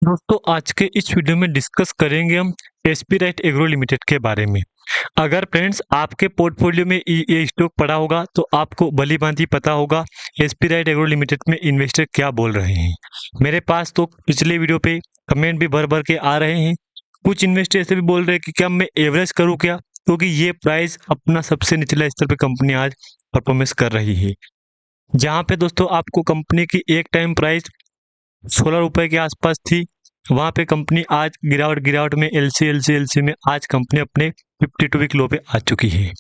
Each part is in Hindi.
दोस्तों आज के इस वीडियो में डिस्कस करेंगे हम एसपी राइट एग्रो लिमिटेड के बारे में। अगर फ्रेंड्स आपके पोर्टफोलियो में ये स्टॉक पड़ा होगा तो आपको भली भांति पता होगा एसपी राइट एग्रो लिमिटेड में इन्वेस्टर क्या बोल रहे हैं। मेरे पास तो पिछले वीडियो पे कमेंट भी भर भर के आ रहे हैं। कुछ इन्वेस्टर ऐसे भी बोल रहे हैं कि क्या मैं एवरेज करूँ क्या, क्योंकि ये प्राइस अपना सबसे निचला स्तर पे कंपनी आज परफॉर्मेंस कर रही है। जहाँ पे दोस्तों आपको कंपनी की एक टाइम प्राइस 16 रुपए के आसपास थी, वहां पे कंपनी आज गिरावट में एलसी में आज कंपनी अपने 52 वीक लो पे आ चुकी है।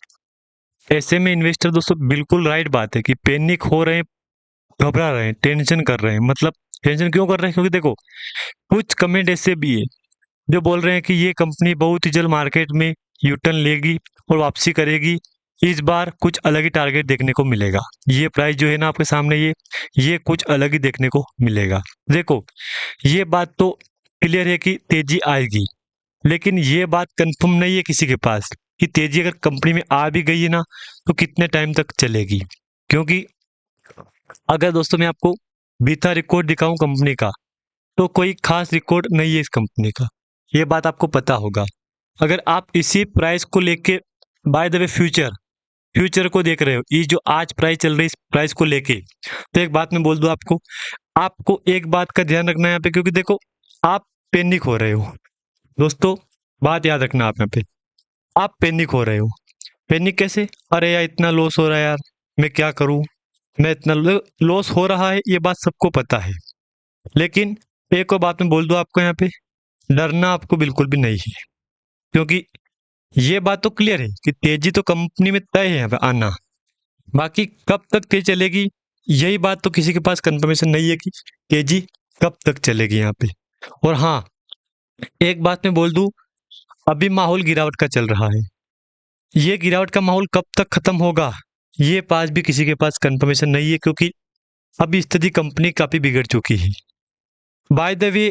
ऐसे में इन्वेस्टर दोस्तों बिल्कुल राइट बात है कि पैनिक हो रहे हैं, घबरा रहे हैं, टेंशन कर रहे हैं। मतलब टेंशन क्यों कर रहे हैं, क्योंकि देखो कुछ कमेंट ऐसे भी है जो बोल रहे हैं कि ये कंपनी बहुत ही जल्द मार्केट में यूटर्न लेगी और वापसी करेगी। इस बार कुछ अलग ही टारगेट देखने को मिलेगा। ये प्राइस जो है ना आपके सामने, ये कुछ अलग ही देखने को मिलेगा। देखो ये बात तो क्लियर है कि तेजी आएगी, लेकिन ये बात कंफर्म नहीं है किसी के पास कि तेजी अगर कंपनी में आ भी गई है ना तो कितने टाइम तक चलेगी। क्योंकि अगर दोस्तों मैं आपको बीता रिकॉर्ड दिखाऊं कंपनी का, तो कोई खास रिकॉर्ड नहीं है इस कंपनी का। ये बात आपको पता होगा। अगर आप इसी प्राइस को लेके बाय द वे फ्यूचर को देख रहे हो, ये जो आज प्राइस चल रही है इस प्राइस को लेके, तो एक बात मैं बोल दूं आपको, आपको एक बात का ध्यान रखना है यहाँ पे। क्योंकि देखो आप पैनिक हो रहे हो दोस्तों, बात याद रखना। आप यहाँ पे आप पैनिक हो रहे हो। पैनिक कैसे? अरे यार इतना लॉस हो रहा है यार, मैं क्या करूं, मैं इतना लॉस हो रहा है, ये बात सबको पता है। लेकिन एक और बात मैं बोल दूं आपको, यहाँ पे डरना आपको बिल्कुल भी नहीं है। क्योंकि ये बात तो क्लियर है कि तेजी तो कंपनी में तय है यहाँ पे आना। बाकी कब तक तेज चलेगी, यही बात तो किसी के पास कंफर्मेशन नहीं है कि तेजी कब तक चलेगी यहाँ पे। और हाँ, एक बात मैं बोल दूं, अभी माहौल गिरावट का चल रहा है। ये गिरावट का माहौल कब तक खत्म होगा, ये पास भी किसी के पास कंफर्मेशन नहीं है। क्योंकि अभी स्थिति कंपनी काफी बिगड़ चुकी है। By the way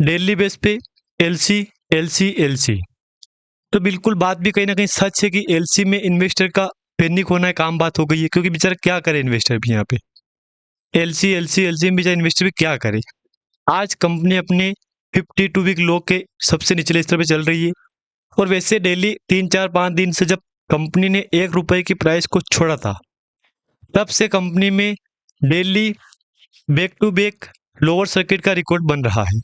daily base पे एलसी एलसी एलसी, तो बिल्कुल बात भी कहीं ना कहीं सच है कि एलसी में इन्वेस्टर का पैनिक होना एक आम बात हो गई है। क्योंकि बेचारा क्या करे इन्वेस्टर भी यहाँ पे, एलसी में बेचारा इन्वेस्टर भी क्या करे। आज कंपनी अपने 52 वीक लो के सबसे निचले स्तर पे चल रही है। और वैसे डेली 3 4 5 दिन से जब कंपनी ने 1 रुपए की प्राइस को छोड़ा था, तब से कंपनी में daily back to back lower circuit का रिकॉर्ड बन रहा है।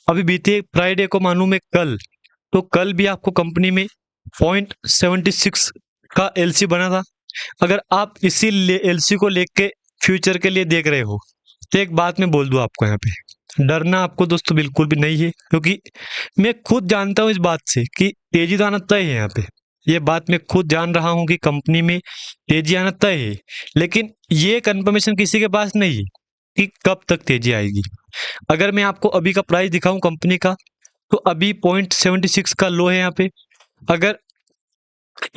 अभी बीते फ्राइडे को मालूम है कल, तो कल भी आपको कंपनी में 0.76 का एलसी बना था। अगर आप इसी एलसी को लेके फ्यूचर के लिए देख रहे हो, तो एक बात मैं बोल दूं आपको, यहाँ पे डरना आपको दोस्तों बिल्कुल भी नहीं है। क्योंकि मैं खुद जानता हूं इस बात से कि तेजी तो आना तय है यहाँ पे। ये बात मैं खुद जान रहा हूं कि कंपनी में तेजी आना तय है। लेकिन ये कंफर्मेशन किसी के पास नहीं है कि कब तक तेजी आएगी। अगर मैं आपको अभी का प्राइस दिखाऊं कंपनी का, तो अभी 0.76 का लो है यहाँ पे। अगर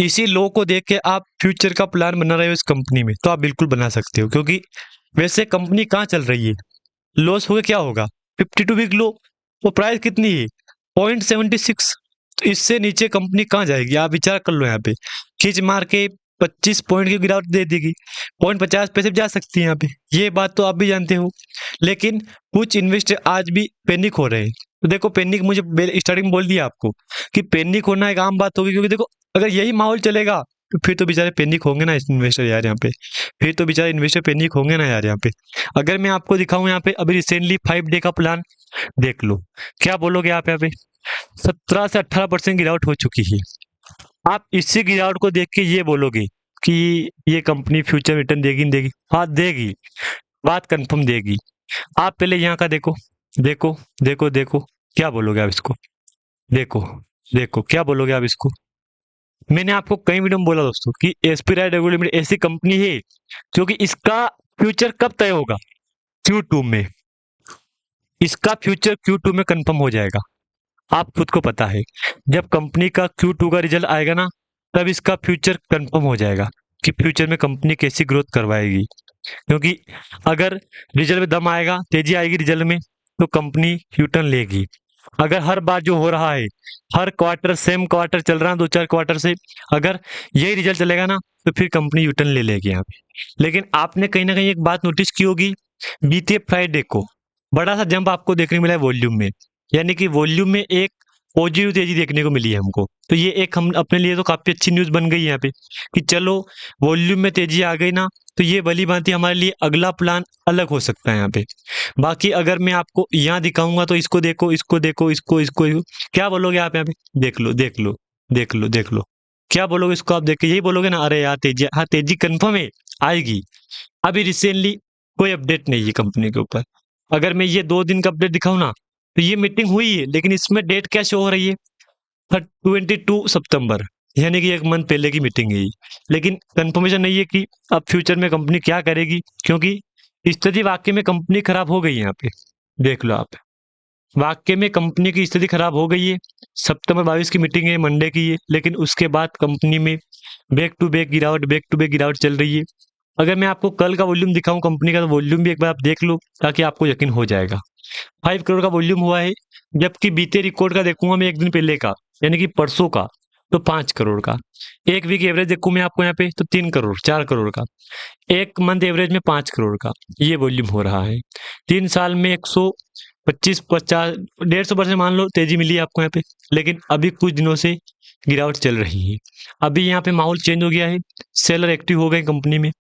इसी लो को देख के आप फ्यूचर का प्लान बना रहे हो इस कंपनी में, तो आप बिल्कुल बना सकते हो। क्योंकि वैसे कंपनी कहाँ चल रही है, लॉस हो गया क्या होगा, 52 वीक लो। तो प्राइस कितनी है, 0.76। तो इससे नीचे कंपनी कहाँ जाएगी, आप विचार कर लो। यहाँ पे खींच मार के 25 पॉइंट की गिरावट दे देगी, 0.50 पैसे भी जा सकती है यहाँ पे। ये बात तो आप भी जानते हो। लेकिन कुछ इन्वेस्टर आज भी पैनिक हो रहे हैं। तो देखो पैनिक, मुझे स्टार्टिंग में बोल दिया आपको कि पैनिक होना एक आम बात होगी। क्योंकि देखो अगर यही माहौल चलेगा तो फिर तो बेचारे पैनिक होंगे ना इन्वेस्टर यार यहाँ पे। फिर तो बेचारे इन्वेस्टर पैनिक होंगे ना यार यहाँ पे। अगर मैं आपको दिखाऊं यहाँ पे अभी रिसेंटली 5 डे का प्लान देख लो, क्या बोलोगे आप? यहाँ पे 17 से 18% गिरावट हो चुकी है। आप इसी गिरावट को देख के ये बोलोगे कि ये कंपनी फ्यूचर रिटर्न देगी नहीं देगी? हाँ देगी, बात कंफर्म देगी। आप पहले यहाँ का देखो, देखो देखो देखो, क्या बोलोगे आप इसको? देखो देखो, क्या बोलोगे आप इसको? मैंने आपको कई वीडियो में बोला दोस्तों कि एसपी राइट एग्रो लिमिटेड ऐसी कंपनी है क्योंकि इसका फ्यूचर कब तय होगा, Q2 में। इसका फ्यूचर Q2 में कंफर्म हो जाएगा। आप खुद को पता है, जब कंपनी का Q2 का रिजल्ट आएगा ना, तब इसका फ्यूचर कंफर्म हो जाएगा कि फ्यूचर में कंपनी कैसी ग्रोथ करवाएगी। क्योंकि अगर रिजल्ट में दम आएगा, तेजी आएगी रिजल्ट में, तो कंपनी यूटर्न लेगी। अगर हर बार जो हो रहा है, हर क्वार्टर सेम क्वार्टर चल रहा है 2 4 क्वार्टर से, अगर यही रिजल्ट चलेगा ना, तो फिर कंपनी यूटर्न ले लेगी यहाँ पे। लेकिन आपने कहीं ना कहीं एक बात नोटिस की होगी, बीते फ्राइडे को बड़ा सा जंप आपको देखने को मिला है वॉल्यूम में, यानी कि वॉल्यूम में एक पॉजिटिव तेजी देखने को मिली है हमको। तो ये एक हम अपने लिए तो काफी अच्छी न्यूज बन गई यहाँ पे कि चलो वॉल्यूम में तेजी आ गई ना, तो ये भली भांति हमारे लिए अगला प्लान अलग हो सकता है यहाँ पे। बाकी अगर मैं आपको यहाँ दिखाऊंगा तो इसको देखो, इसको देखो, इसको क्या बोलोगे आप यहाँ पे? देख लो, देख लो, देख लो, देख लो, क्या बोलोगे इसको आप देख के? यही बोलोगे ना, अरे यार तेजी, हाँ तेजी कंफर्म है, आएगी। अभी रिसेंटली कोई अपडेट नहीं है कंपनी के ऊपर। अगर मैं ये 2 दिन का अपडेट दिखाऊं ना, तो ये मीटिंग हुई है, लेकिन इसमें डेट क्या शो हो रही है? 22 सितंबर, यानी कि एक मंथ पहले की मीटिंग है ये। लेकिन कंफर्मेशन नहीं है कि अब फ्यूचर में कंपनी क्या करेगी, क्योंकि स्थिति वाकई में कंपनी खराब हो गई है यहाँ पे। देख लो आप, वाकई में कंपनी की स्थिति खराब हो गई है। सितंबर 22 की मीटिंग है, मंडे की है, लेकिन उसके बाद कंपनी में बैक टू बैक गिरावट चल रही है। अगर मैं आपको कल का वॉल्यूम दिखाऊं कंपनी का, तो वॉल्यूम भी एक बार आप देख लो, ताकि आपको यकीन हो जाएगा। 5 करोड़ का वॉल्यूम हुआ है, जबकि बीते रिकॉर्ड का देखूंगा मैं एक दिन पहले का, यानी कि परसों का, तो 5 करोड़ का। एक वीक एवरेज देखूं मैं आपको यहाँ पे, तो 3 करोड़, 4 करोड़ का। एक मंथ एवरेज में 5 करोड़ का ये वॉल्यूम हो रहा है। 3 साल में 125 50 150% मान लो तेजी मिली है आपको यहाँ पे, लेकिन अभी कुछ दिनों से गिरावट चल रही है। अभी यहाँ पे माहौल चेंज हो गया है, सेलर एक्टिव हो गए कंपनी में।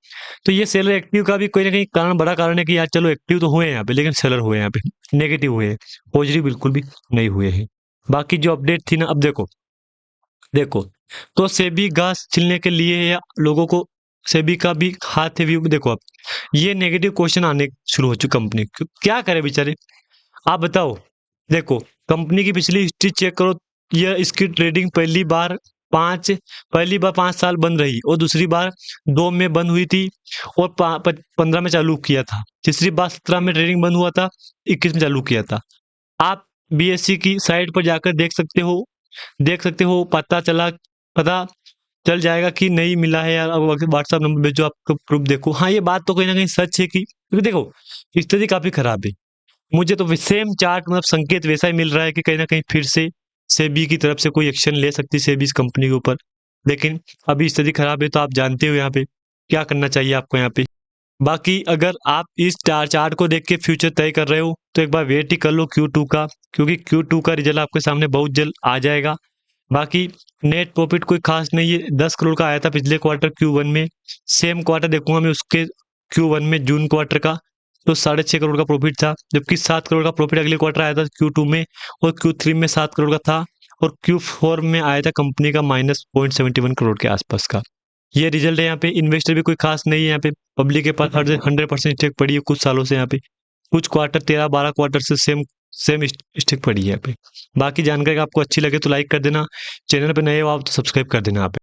तो ये सेलर एक्टिव का भी कोई ना कहीं कारण, बड़ा कारण है कि यार चलो एक्टिव तो हुए हैं यहाँ पे, लेकिन सेलर हुए हैं यहाँ पे, नेगेटिव हुए हैं, पॉजिटिव बिल्कुल भी नहीं हुए हैं। बाकी जो अपडेट थी ना, अब देखो, देखो, तो सेबी घास छिलने के लिए या लोगों को, सेबी का भी हाथ है व्यू। देखो अब ये नेगेटिव क्वेश्चन आने शुरू हो चुके कंपनी, क्या करे बेचारे, आप बताओ। देखो, कंपनी की पिछली हिस्ट्री चेक करो, यह इसकी ट्रेडिंग पहली बार 5 साल बंद रही, और दूसरी बार 2 में बंद हुई थी, और 15 में चालू किया था। तीसरी बार 17 में ट्रेडिंग बंद हुआ था, 21 में चालू किया था। आप बीएससी की साइट पर जाकर देख सकते हो, पता चल जाएगा कि नहीं मिला है यार। अब व्हाट्सएप नंबर भेजो, आपको प्रूफ देखो। हाँ, ये बात तो कहीं ना कहीं सच है कि, क्योंकि देखो स्थिति काफी खराब है। मुझे तो सेम चार्ट, मतलब संकेत वैसा ही मिल रहा है कि कहीं ना कहीं फिर से सेबी की तरफ से कोई एक्शन ले सकती है सेबी इस कंपनी के ऊपर। लेकिन अभी स्थिति खराब है, तो आप जानते हो यहाँ पे क्या करना चाहिए आपको यहाँ पे। बाकी अगर आप इस चार्ट को देख के फ्यूचर तय कर रहे हो, तो एक बार वेट ही कर लो Q2 का, क्योंकि Q2 का रिजल्ट आपके सामने बहुत जल्द आ जाएगा। बाकी नेट प्रॉफिट कोई खास नहीं है, 10 करोड़ का आया था पिछले क्वार्टर Q1 में। सेम क्वार्टर देखूंगा मैं उसके Q1 में, जून क्वार्टर का, तो 6.5 करोड़ का प्रॉफिट था, जबकि 7 करोड़ का प्रॉफिट अगले क्वार्टर आया था Q2 में, और Q3 में 7 करोड़ का था, और Q4 में आया था कंपनी का -0.71 करोड़ के आसपास का। ये रिजल्ट है यहाँ पे। इन्वेस्टर भी कोई खास नहीं है यहाँ पे, पब्लिक के पास 100% स्टेक पड़ी है कुछ सालों से यहाँ पे, कुछ क्वार्टर 13-12 क्वार्टर से सेम सेम स्टेक पड़ी है यहाँ पे। बाकी जानकारी आपको अच्छी लगे तो लाइक कर देना, चैनल पे नए हो आप तो सब्सक्राइब कर देना आप।